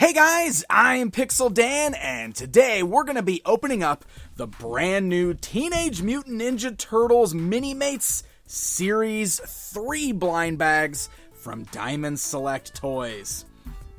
Hey guys, I'm Pixel Dan, and today we're going to be opening up the brand new Teenage Mutant Ninja Turtles MiniMates Series 3 blind bags from Diamond Select Toys.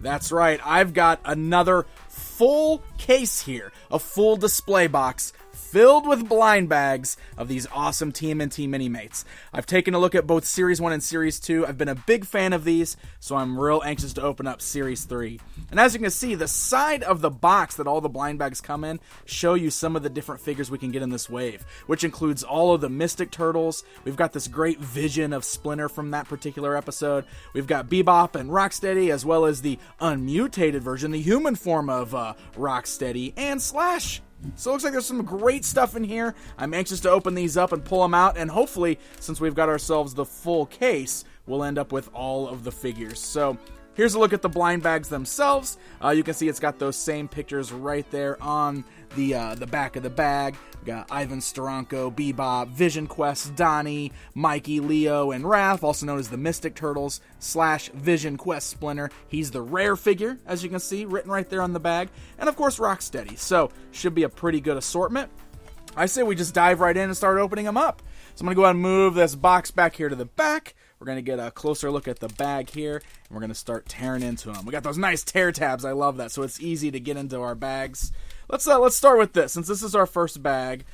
That's right, I've got another full case here, a full display box filled with blind bags of these awesome TMNT Minimates. I've taken a look at both Series 1 and Series 2. I've been a big fan of these, so I'm real anxious to open up Series 3. And as you can see, the side of the box that all the blind bags come in show you some of the different figures we can get in this wave, which includes all of the Mystic Turtles. We've got this great vision of Splinter from that particular episode. We've got Bebop and Rocksteady, as well as the unmutated version, the human form of Rocksteady, and Slash. So it looks like there's some great stuff in here. I'm anxious to open these up and pull them out, and hopefully, since we've got ourselves the full case, we'll end up with all of the figures. So here's a look at the blind bags themselves. You can see it's got those same pictures right there on the back of the bag. We got Ivan, Steranko, Bebop, Vision Quest, Donnie, Mikey, Leo, and Raph, also known as the Mystic Turtles, Slash, Vision Quest, Splinter. He's the rare figure, as you can see, written right there on the bag. And of course, Rocksteady. So, should be a pretty good assortment. I say we just dive right in and start opening them up. So I'm going to go ahead and move this box back here to the back. We're going to get a closer look at the bag here, and we're going to start tearing into them. We got those nice tear tabs. I love that, so it's easy to get into our bags. Let's start with this. Since this is our first bag,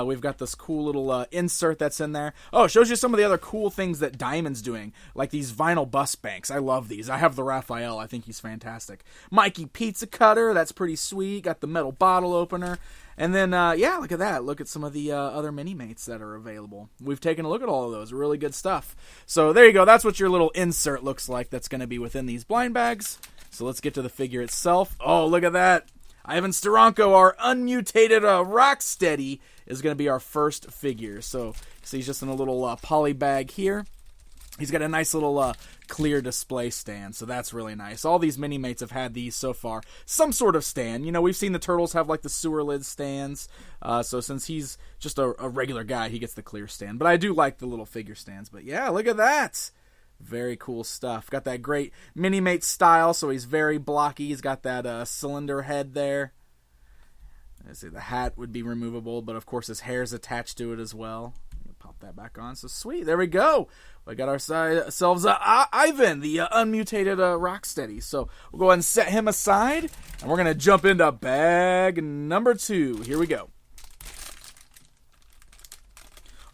we've got this cool little insert that's in there. Oh, it shows you some of the other cool things that Diamond's doing, like these vinyl bus banks. I love these. I have the Raphael. I think he's fantastic. Mikey Pizza Cutter. That's pretty sweet. Got the metal bottle opener. And then, yeah, look at that. Look at some of the other Minimates that are available. We've taken a look at all of those. Really good stuff. So there you go. That's what your little insert looks like that's going to be within these blind bags. So let's get to the figure itself. Oh, look at that. Ivan Steranko, our unmutated Rocksteady, is going to be our first figure. So he's just in a little poly bag here. He's got a nice little clear display stand, so that's really nice. All these Minimates have had these so far. Some sort of stand. You know, we've seen the Turtles have like the sewer lid stands. So since he's just a regular guy, he gets the clear stand. But I do like the little figure stands. But yeah, look at that. Very cool stuff. Got that great Minimate style, so he's very blocky. He's got that cylinder head there. Let's see, the hat would be removable, but of course his hair's attached to it as well. Pop that back on. So sweet. There we go. We got ourselves Ivan, the unmutated Rocksteady. So we'll go ahead and set him aside, and we're going to jump into bag number 2. Here we go.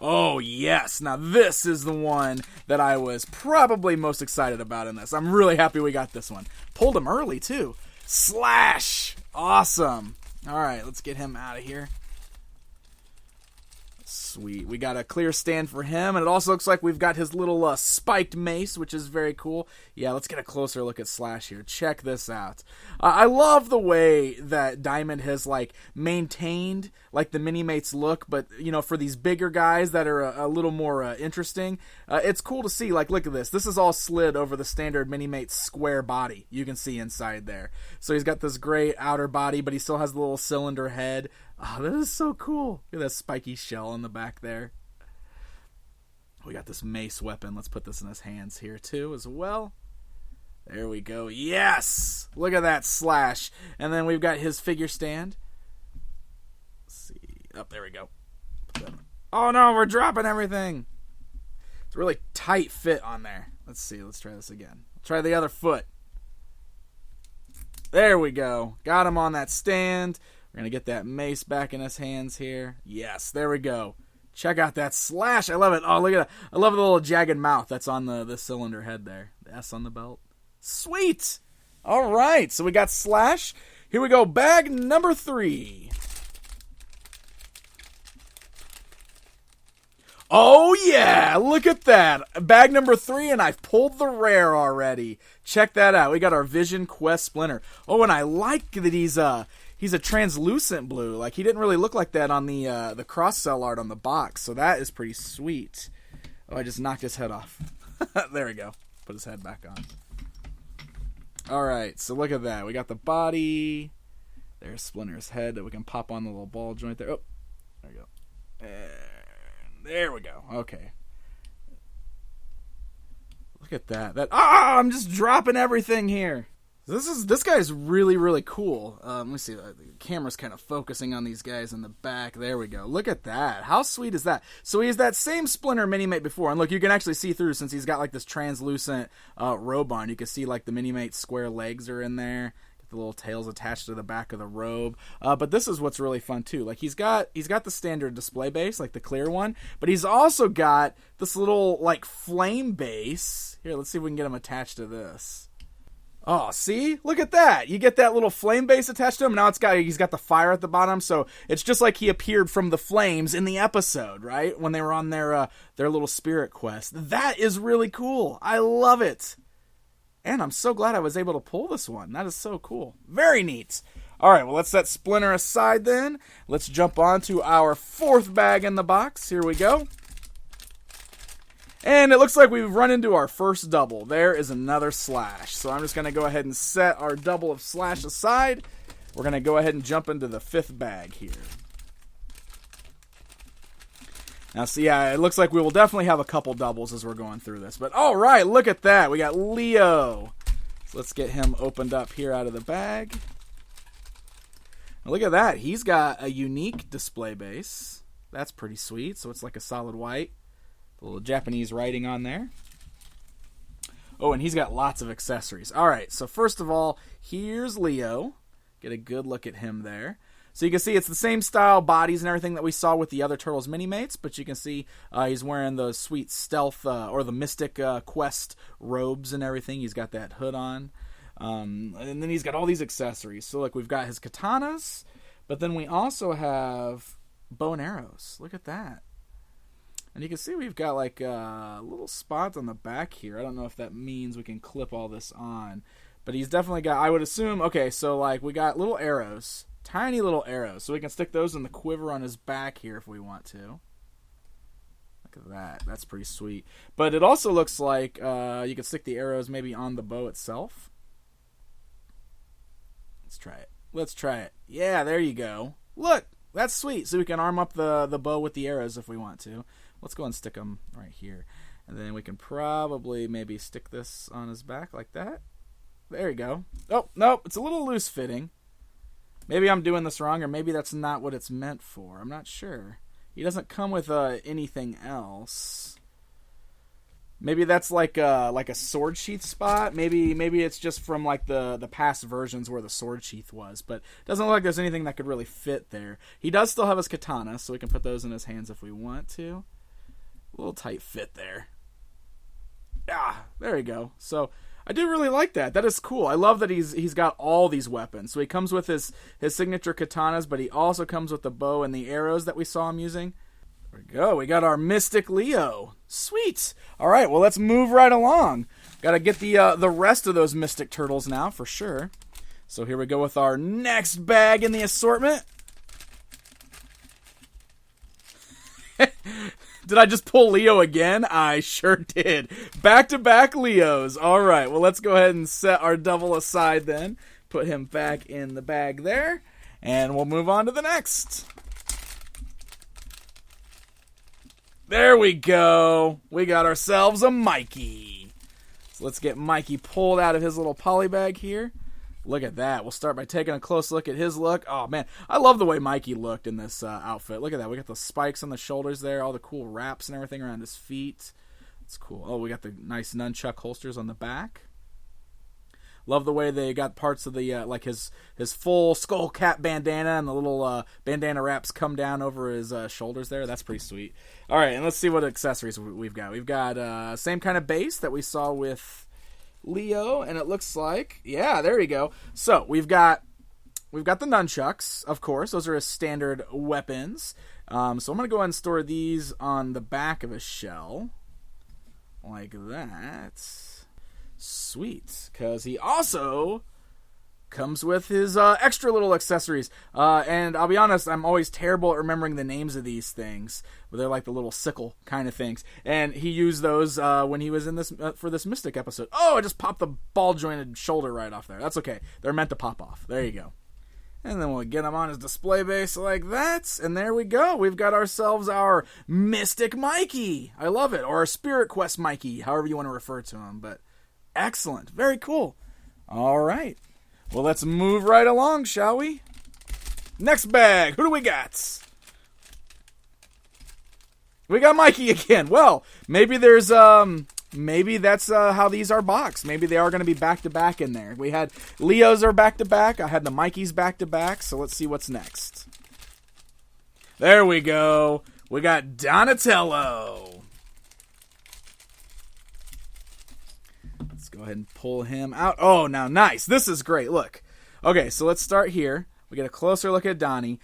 Oh, yes. Now, this is the one that I was probably most excited about in this. I'm really happy we got this one. Pulled him early, too. Slash. Awesome. All right, let's get him out of here. Sweet. We got a clear stand for him, and it also looks like we've got his little spiked mace, which is very cool. Yeah, let's get a closer look at Slash here. Check this out. I love the way that Diamond has, like, maintained, like, the Minimates look, but, you know, for these bigger guys that are a little more interesting, it's cool to see. Like, look at this. This is all slid over the standard Minimates square body. You can see inside there. So he's got this great outer body, but he still has the little cylinder head. Oh, that is so cool. Look at that spiky shell on the back there. We got this mace weapon. Let's put this in his hands here, too, as well. There we go. Yes! Look at that Slash. And then we've got his figure stand. Let's see. Oh, there we go. Oh, no, we're dropping everything. It's a really tight fit on there. Let's see. Let's try this again. Try the other foot. There we go. Got him on that stand. We're going to get that mace back in his hands here. Yes, there we go. Check out that Slash. I love it. Oh, look at that. I love the little jagged mouth that's on the cylinder head there. The S on the belt. Sweet. All right, so we got Slash. Here we go. Bag number 3. Oh, yeah. Look at that. Bag number 3, and I've pulled the rare already. Check that out. We got our Vision Quest Splinter. Oh, and I like that he's a translucent blue. Like, he didn't really look like that on the cross-cell art on the box, so that is pretty sweet. Oh, I just knocked his head off. There we go. Put his head back on. All right, so look at that. We got the body. There's Splinter's head that we can pop on the little ball joint there. Oh, there we go. And there we go. Okay. Look at that. I'm just dropping everything here. This guy's really, really cool. Let me see. The camera's kind of focusing on these guys in the back. There we go. Look at that. How sweet is that? So he's that same Splinter Minimate before. And look, you can actually see through since he's got like this translucent robe on. You can see like the Minimate square legs are in there. Get the little tails attached to the back of the robe. But this is what's really fun too. Like he's got the standard display base, like the clear one. But he's also got this little like flame base. Here, let's see if we can get him attached to this. Oh, see? Look at that. You get that little flame base attached to him. Now he's got the fire at the bottom, so it's just like he appeared from the flames in the episode, right? When they were on their little spirit quest. That is really cool. I love it. And I'm so glad I was able to pull this one. That is so cool. Very neat. All right, well, let's set Splinter aside then. Let's jump on to our fourth bag in the box. Here we go. And it looks like we've run into our first double. There is another Slash. So I'm just going to go ahead and set our double of Slash aside. We're going to go ahead and jump into the fifth bag here. Now, see, yeah, it looks like we will definitely have a couple doubles as we're going through this. But, all right, look at that. We got Leo. So let's get him opened up here out of the bag. Now, look at that. He's got a unique display base. That's pretty sweet. So it's like a solid white. A little Japanese writing on there. Oh, and he's got lots of accessories. All right, so first of all, here's Leo. Get a good look at him there. So you can see it's the same style bodies and everything that we saw with the other Turtles Minimates, but you can see he's wearing those sweet stealth or the Mystic Quest robes and everything. He's got that hood on. And then he's got all these accessories. So look, we've got his katanas, but then we also have bow and arrows. Look at that. And you can see we've got like a little spot on the back here. I don't know if that means we can clip all this on. But he's definitely got, I would assume, okay, so like we got little arrows. Tiny little arrows. So we can stick those in the quiver on his back here if we want to. Look at that. That's pretty sweet. But it also looks like you could stick the arrows maybe on the bow itself. Let's try it. Let's try it. Yeah, there you go. Look, that's sweet. So we can arm up the bow with the arrows if we want to. Let's go and stick them right here. And then we can probably maybe stick this on his back like that. There you go. Oh, nope. It's a little loose fitting. Maybe I'm doing this wrong, or maybe that's not what it's meant for. I'm not sure. He doesn't come with anything else. Maybe that's like a sword sheath spot. Maybe it's just from like the past versions where the sword sheath was. But it doesn't look like there's anything that could really fit there. He does still have his katana, so we can put those in his hands if we want to. A little tight fit there. Ah, there you go. So I do really like that. That is cool. I love that he's got all these weapons. So he comes with his signature katanas, but he also comes with the bow and the arrows that we saw him using. There we go. We got our Mystic Leo. Sweet. All right, well, let's move right along. Got to get the rest of those Mystic Turtles now, for sure. So here we go with our next bag in the assortment. Did I just pull Leo again? I sure did. Back-to-back Leos. All right, well, let's go ahead and set our double aside then. Put him back in the bag there. And we'll move on to the next. There we go. We got ourselves a Mikey. So let's get Mikey pulled out of his little poly bag here. Look at that. We'll start by taking a close look at his look. Oh, man. I love the way Mikey looked in this outfit. Look at that. We got the spikes on the shoulders there. All the cool wraps and everything around his feet. That's cool. Oh, we got the nice nunchuck holsters on the back. Love the way they got parts of the, like his full skull cap bandana and the little bandana wraps come down over his shoulders there. That's pretty sweet. All right, and let's see what accessories we've got. We've got same kind of base that we saw with Leo, and it looks like, yeah, there you go. So we've got the nunchucks, of course. Those are his standard weapons. So I'm gonna go ahead and store these on the back of his shell, like that. Sweet, because he also comes with his extra little accessories. And I'll be honest, I'm always terrible at remembering the names of these things. But they're like the little sickle kind of things. And he used those when he was in this for this Mystic episode. Oh, I just popped the ball-jointed shoulder right off there. That's okay. They're meant to pop off. There you go. And then we'll get him on his display base like that. And there we go. We've got ourselves our Mystic Mikey. I love it. Or our Spirit Quest Mikey, however you want to refer to him. But excellent. Very cool. All right. Well, let's move right along, shall we? Next bag. Who do we got? We got Mikey again. Well, maybe there's maybe that's how these are boxed. Maybe they are going to be back to back in there. We had Leo's are back to back. I had the Mikeys back to back. So let's see what's next. There we go. We got Donatello. Let's go ahead and pull him out. Oh, now nice. This is great. Look. Okay, so let's start here. We get a closer look at Donnie.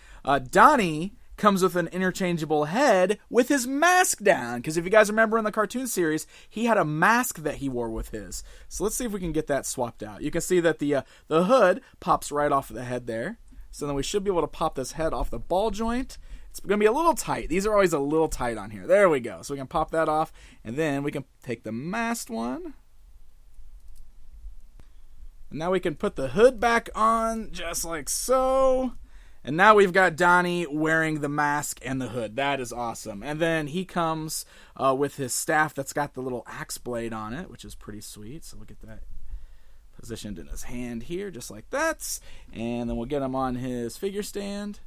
Donnie comes with an interchangeable head with his mask down. Because if you guys remember in the cartoon series, he had a mask that he wore with his. So let's see if we can get that swapped out. You can see that the hood pops right off of the head there. So then we should be able to pop this head off the ball joint. It's going to be a little tight. These are always a little tight on here. There we go. So we can pop that off. And then we can take the masked one. And now we can put the hood back on just like so. And now we've got Donnie wearing the mask and the hood. That is awesome. And then he comes with his staff that's got the little axe blade on it, which is pretty sweet. So we'll get that positioned in his hand here, just like that. And then we'll get him on his figure stand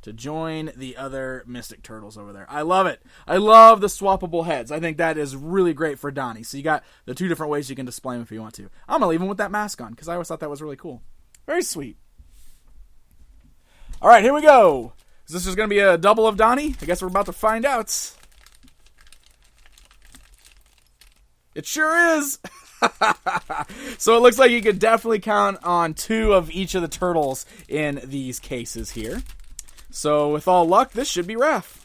to join the other Mystic Turtles over there. I love it. I love the swappable heads. I think that is really great for Donnie. So you got the two different ways you can display him if you want to. I'm going to leave him with that mask on because I always thought that was really cool. Very sweet. All right, here we go. Is this just going to be a double of Donnie? I guess we're about to find out. It sure is. So it looks like you could definitely count on 2 of each of the turtles in these cases here. So with all luck, this should be Raph.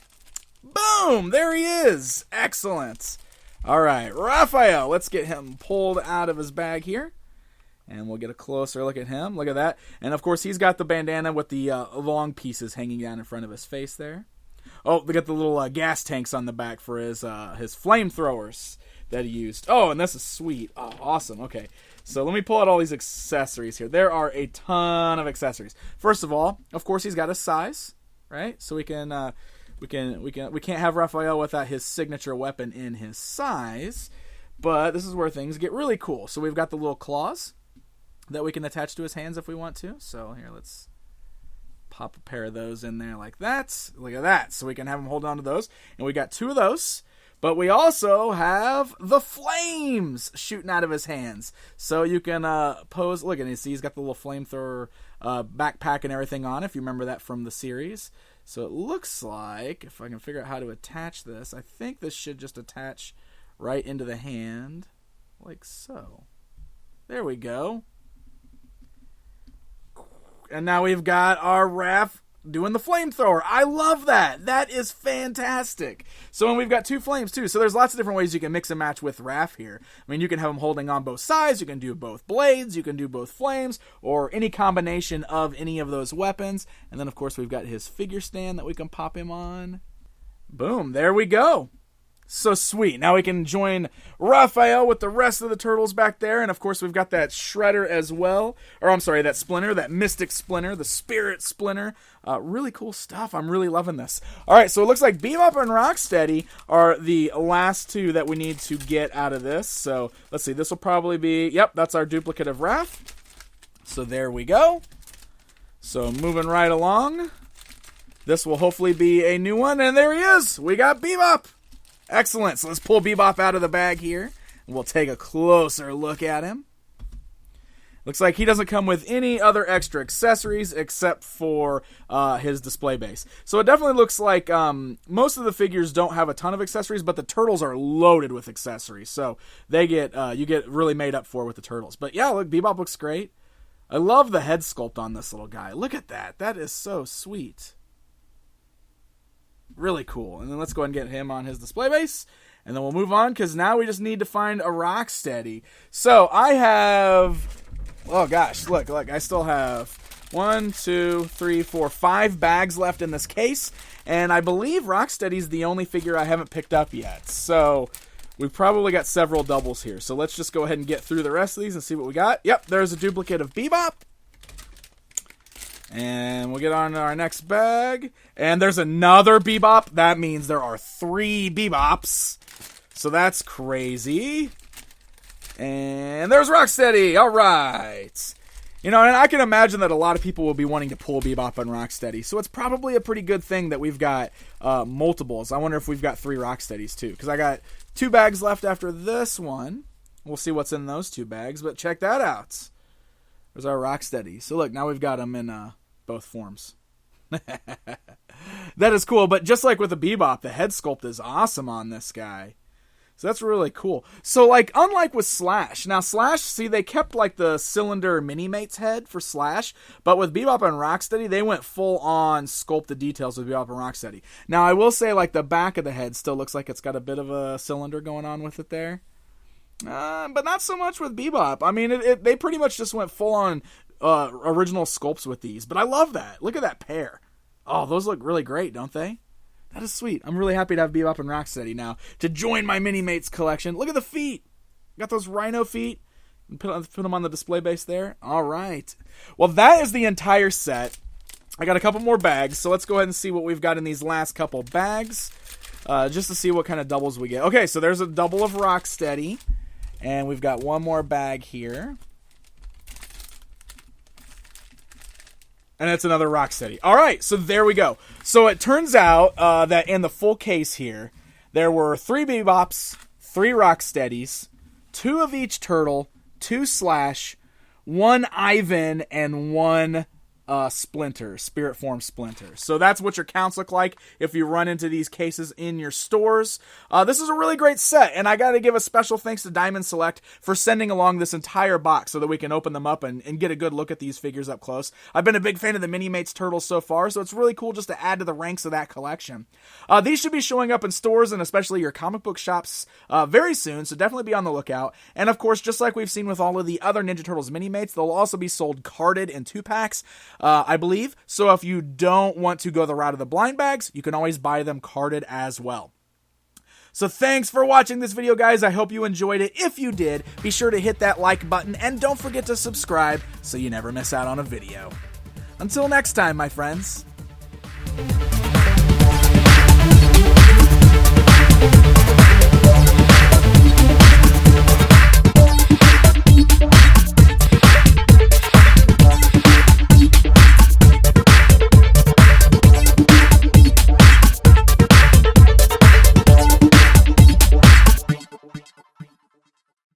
Boom! There he is. Excellent. All right, Raphael. Let's get him pulled out of his bag here. And we'll get a closer look at him. Look at that. And, of course, he's got the bandana with the long pieces hanging down in front of his face there. Oh, they got the little gas tanks on the back for his flamethrowers that he used. Oh, and this is sweet. Oh, awesome. Okay, so let me pull out all these accessories here. There are a ton of accessories. First of all, of course, he's got a size, right? So we can't have Raphael without his signature weapon in his size. But this is where things get really cool. So we've got the little claws that we can attach to his hands if we want to. So here, let's pop a pair of those in there like that. Look at that. So we can have him hold on to those. And we got 2 of those. But we also have the flames shooting out of his hands. So you can pose. Look, and you see he's got the little flamethrower backpack and everything on, if you remember that from the series. So it looks like, if I can figure out how to attach this, I think this should just attach right into the hand, like so. There we go. And now we've got our Raph doing the flamethrower. I love that. That is fantastic. So, and we've got 2 flames too. So there's lots of different ways you can mix and match with Raph here. I mean, you can have him holding on both sides. You can do both blades. You can do both flames, or any combination of any of those weapons. And then, of course, we've got his figure stand that we can pop him on. Boom. There we go. So sweet. Now we can join Raphael with the rest of the turtles back there. And, of course, we've got that Shredder as well. Or, I'm sorry, that Splinter, that Mystic Splinter, the Spirit Splinter. Really cool stuff. I'm really loving this. All right, so it looks like Bebop and Rocksteady are the last 2 that we need to get out of this. So, let's see. This will probably be, yep, that's our duplicate of Raph. So, there we go. So, moving right along. This will hopefully be a new one. And there he is. We got Bebop. Excellent. So let's pull Bebop out of the bag here. And we'll take a closer look at him. Looks like he doesn't come with any other extra accessories except for his display base. So it definitely looks like most of the figures don't have a ton of accessories, but the turtles are loaded with accessories. So they get you get really made up for with the turtles. But yeah, look, Bebop looks great. I love the head sculpt on this little guy. Look at that. That is so sweet. Really cool. And then let's go ahead and get him on his display base. And then we'll move on because now we just need to find a Rocksteady. So I have... Oh gosh, look, I still have 1, 2, 3, 4, 5 bags left in this case. And I believe Rocksteady's the only figure I haven't picked up yet. So we've probably got several doubles here. So let's just go ahead and get through the rest of these and see what we got. Yep, there's a duplicate of Bebop. And we'll get on to our next bag. And there's another Bebop. That means there are 3 Bebops. So that's crazy. And there's Rocksteady. All right. You know, and I can imagine that a lot of people will be wanting to pull Bebop and Rocksteady. So it's probably a pretty good thing that we've got multiples. I wonder if we've got 3 Rocksteadies too. Because I got 2 bags left after this one. We'll see what's in those 2 bags. But check that out. There's our Rocksteady. So look, now we've got them in both forms. That is cool. But just like with the Bebop, the head sculpt is awesome on this guy. So that's really cool. So, like, unlike with Slash. Now, Slash, see, they kept, like, the cylinder MiniMates head for Slash. But with Bebop and Rocksteady, they went full-on sculpt the details with Bebop and Rocksteady. Now, I will say, like, the back of the head still looks like it's got a bit of a cylinder going on with it there. But not so much with Bebop. I mean, they pretty much just went full-on original sculpts with these. But I love that. Look at that pair. Oh, those look really great, don't they? That is sweet. I'm really happy to have Bebop and Rocksteady now to join my Minimates collection. Look at the feet. Got those rhino feet. Put them on the display base there. All right. Well, that is the entire set. I got a couple more bags, so let's go ahead and see what we've got in these last couple bags, just to see what kind of doubles we get. Okay, so there's a double of Rocksteady, and we've got one more bag here. And it's another Rocksteady. All right, so there we go. So it turns out that in the full case here, there were 3 Bebops, 3 Rocksteadies, 2 of each turtle, 2 Slash, 1 Ivan, and 1 Splinter, Spirit Form Splinter. So that's what your counts look like if you run into these cases in your stores. This is a really great set, and I got to give a special thanks to Diamond Select for sending along this entire box so that we can open them up and get a good look at these figures up close. I've been a big fan of the Minimates turtles so far, so it's really cool just to add to the ranks of that collection. These should be showing up in stores and especially your comic book shops very soon, so definitely be on the lookout. And of course, just like we've seen with all of the other Ninja Turtles Minimates, they'll also be sold carded in 2-packs. I believe. So if you don't want to go the route of the blind bags, you can always buy them carded as well. So thanks for watching this video, guys. I hope you enjoyed it. If you did, be sure to hit that like button and don't forget to subscribe so you never miss out on a video. Until next time, my friends.